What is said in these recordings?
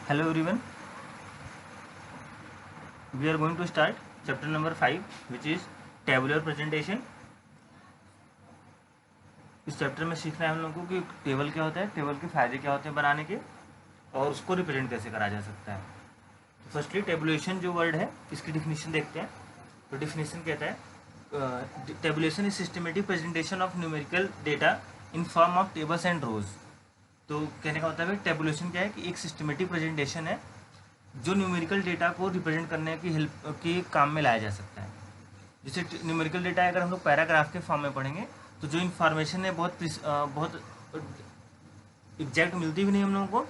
Hello everyone, we are going to start chapter number 5 which is tabular presentation। इस chapter में सीखना है हम लोगों को कि टेबल क्या होता है, टेबल के फायदे क्या होते हैं बनाने के और उसको रिप्रेजेंट कैसे करा जा सकता है। तो फर्स्टली टेबुलेशन जो वर्ड है इसकी डिफिनीशन देखते हैं। तो डिफिनीशन कहता है tabulation is systematic presentation of numerical data in form of tables and rows. तो कहने का मतलब है टेबुलेशन क्या है कि एक सिस्टमेटिक प्रेजेंटेशन है जो न्यूमेरिकल डेटा को रिप्रेजेंट करने की हेल्प के काम में लाया जा सकता है। जैसे न्यूमेरिकल डेटा अगर हम लोग पैराग्राफ के फॉर्म में पढ़ेंगे तो जो इन्फॉर्मेशन है बहुत एग्जैक्ट मिलती भी नहीं हम लोगों को,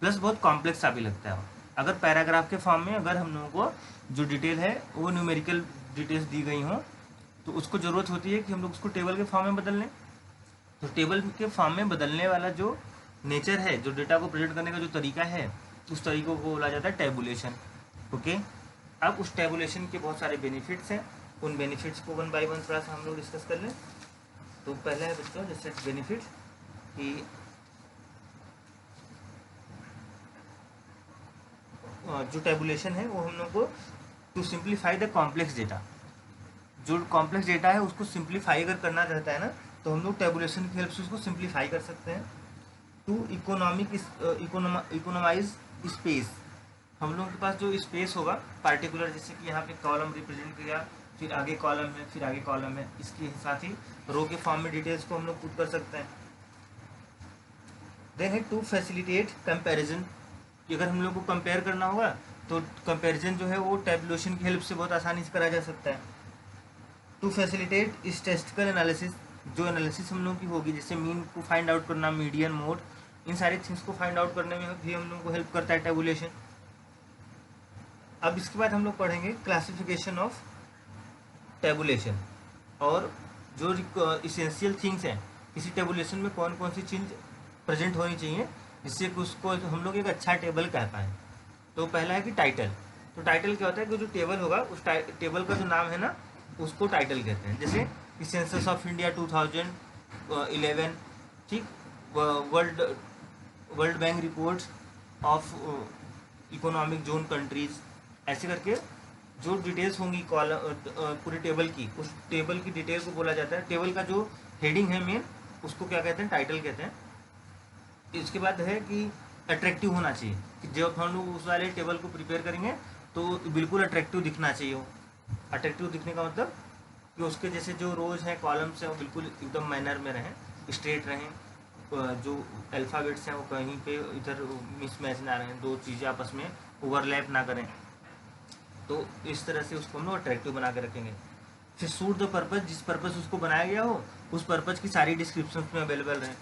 प्लस बहुत कॉम्प्लेक्स सा भी लगता है। अगर पैराग्राफ के फॉर्म में अगर हम लोगों को जो डिटेल है वो न्यूमेरिकल डिटेल्स दी गई हों तो उसको ज़रूरत होती है कि हम लोग उसको टेबल के फॉर्म में बदल लें। तो टेबल के फॉर्म में बदलने वाला जो नेचर है, जो डेटा को प्रेजेंट करने का जो तरीका है, उस तरीकों को बोला जाता है टेबुलेशन। ओके, अब उस टेबुलेशन के बहुत सारे बेनिफिट्स हैं, उन बेनिफिट्स को वन बाय वन थोड़ा सा हम लोग डिस्कस कर लें। तो पहला है बच्चों जैसे बेनिफिट कि जो टेबुलेशन है वो हम लोग को to simplify the complex data, जो कॉम्प्लेक्स डेटा है उसको सिंप्लीफाई अगर करना रहता है ना तो हम लोग टेबुलेशन की हेल्प से उसको सिंप्लीफाई कर सकते हैं। टू इकोनोमाइज स्पेस, हम लोगों के पास जो स्पेस होगा पार्टिकुलर, जैसे कि यहाँ पे कॉलम रिप्रेजेंट किया, फिर आगे कॉलम है, फिर आगे कॉलम है, इसके साथ ही रो के फॉर्म में डिटेल्स को हम लोग पुट कर सकते हैं। देन है टू फैसिलिटेट कंपैरिजन, कि अगर हम लोग को कंपेयर करना होगा तो कंपैरिजन जो है वो टेबुलेशन की हेल्प से बहुत आसानी से करा जा सकता है। टू फैसिलिटेट स्टैटिस्टिकल एनालिसिस, जो एनालिसिस हम लोग की होगी, जैसे मीन को फाइंड आउट करना, मीडियन, मोड, इन सारी थिंग्स को फाइंड आउट करने में भी हम लोग को हेल्प करता है टेबुलेशन। अब इसके बाद हम लोग पढ़ेंगे क्लासिफिकेशन ऑफ टेबुलेशन और जो इसेंशियल थिंग्स हैं किसी टेबुलेशन में कौन कौन सी चीज़ प्रेजेंट होनी चाहिए जिससे कि उसको हम लोग एक अच्छा टेबल कह पाएँ। तो पहला है कि टाइटल। तो टाइटल क्या होता है कि जो टेबल होगा उस टेबल का जो नाम है ना उसको टाइटल कहते हैं। जैसे कि सेंसस ऑफ इंडिया 2011, ठीक, world bank report of economic zone countries, ऐसे करके जो डिटेल्स होंगी कॉलम पूरे टेबल की, उस टेबल की डिटेल को बोला जाता है। टेबल का जो हेडिंग है मेन उसको क्या कहते हैं, टाइटल कहते हैं। इसके बाद है कि अट्रैक्टिव होना चाहिए, कि जब हम लोग उस वाले टेबल को प्रिपेयर करेंगे तो बिल्कुल अट्रैक्टिव दिखना चाहिए वो। अट्रैक्टिव दिखने का मतलब कि उसके जैसे जो रोज हैं, कॉलम्स हैं, वो बिल्कुल एकदम मैनर में रहें, स्ट्रेट रहें, जो अल्फ़ाबेट्स हैं वो कहीं पे इधर मिसमैच ना रहें, दो चीज़ें आपस में ओवरलैप ना करें। तो इस तरह से उसको हम लोग अट्रैक्टिव बना के रखेंगे। फिर सूट द पर्पज़, जिस पर्पज़ उसको बनाया गया हो उस पर्पज़ की सारी डिस्क्रिप्शन में अवेलेबल रहें।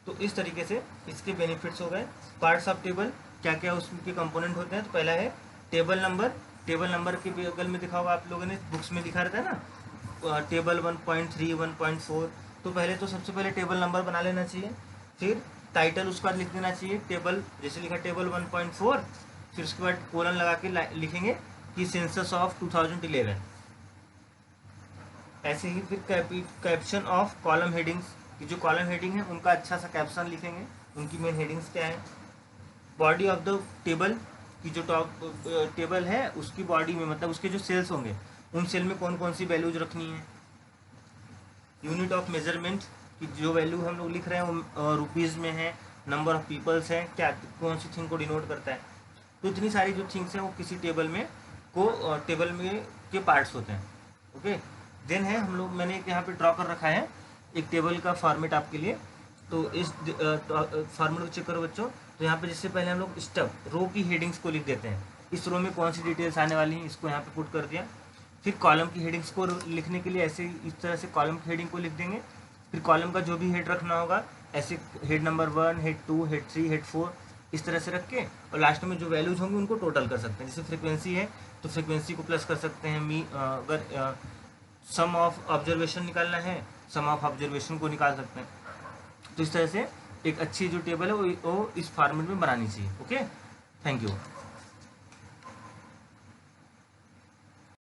तो इस तरीके से इसके बेनिफिट्स हो गए। पार्ट्स ऑफ टेबल, क्या क्या उसके कंपोनेंट होते हैं। तो पहला है टेबल नंबर। टेबल नंबर के बगल में दिखा होगा, आप लोगों ने बुक्स में दिखा रहता है ना, टेबल 1.3, 1.4। तो पहले तो सबसे पहले टेबल नंबर बना लेना चाहिए, फिर टाइटल उसके बाद लिख देना चाहिए टेबल, जैसे लिखा टेबल 1.4, फिर उसके बाद कोलन लगा के लिखेंगे कि सेंसस ऑफ 2011। ऐसे ही फिर कैप्शन ऑफ कॉलम हेडिंग्स, कि जो कॉलम हेडिंग है उनका अच्छा सा कैप्शन लिखेंगे, उनकी मेन हेडिंग्स क्या है। बॉडी ऑफ द टेबल, की जो टॉप टेबल है उसकी बॉडी में, मतलब उसके जो सेल्स होंगे उन सेल में कौन कौन सी वैल्यूज रखनी है। यूनिट ऑफ मेजरमेंट, कि जो वैल्यू हम लोग लिख रहे हैं वो रुपीज़ में है, नंबर ऑफ पीपल्स है, क्या कौन सी थिंग को डिनोट करता है। तो इतनी सारी जो थिंग्स हैं वो किसी टेबल में टेबल में के पार्ट्स होते हैं। ओके, देन है हम लोग, मैंने एक यहाँ पे ड्रॉ कर रखा है एक टेबल का फॉर्मेट आपके लिए। तो इस फॉर्मेट को चेक करो बच्चों। तो यहाँ पे जिससे पहले हम लोग स्टेप रो की हेडिंग्स को लिख देते हैं, इस रो में कौन सी डिटेल्स आने वाली हैं इसको यहाँ पे पुट कर दिया। फिर कॉलम की हेडिंग्स को लिखने के लिए ऐसे इस तरह से कॉलम की हेडिंग को लिख देंगे। फिर कॉलम का जो भी हेड रखना होगा ऐसे head number 1, head 2, head 3, head 4, इस तरह से रख के, और लास्ट में जो वैल्यूज होंगी उनको टोटल कर सकते हैं। जैसे फ्रीक्वेंसी है तो फ्रीक्वेंसी को प्लस कर सकते हैं, अगर सम ऑफ ऑब्जर्वेशन निकालना है सम ऑफ ऑब्जर्वेशन को निकाल सकते हैं। तो इस तरह से एक अच्छी जो टेबल है वो इस फॉर्मेट में बनानी चाहिए। Okay, thank you.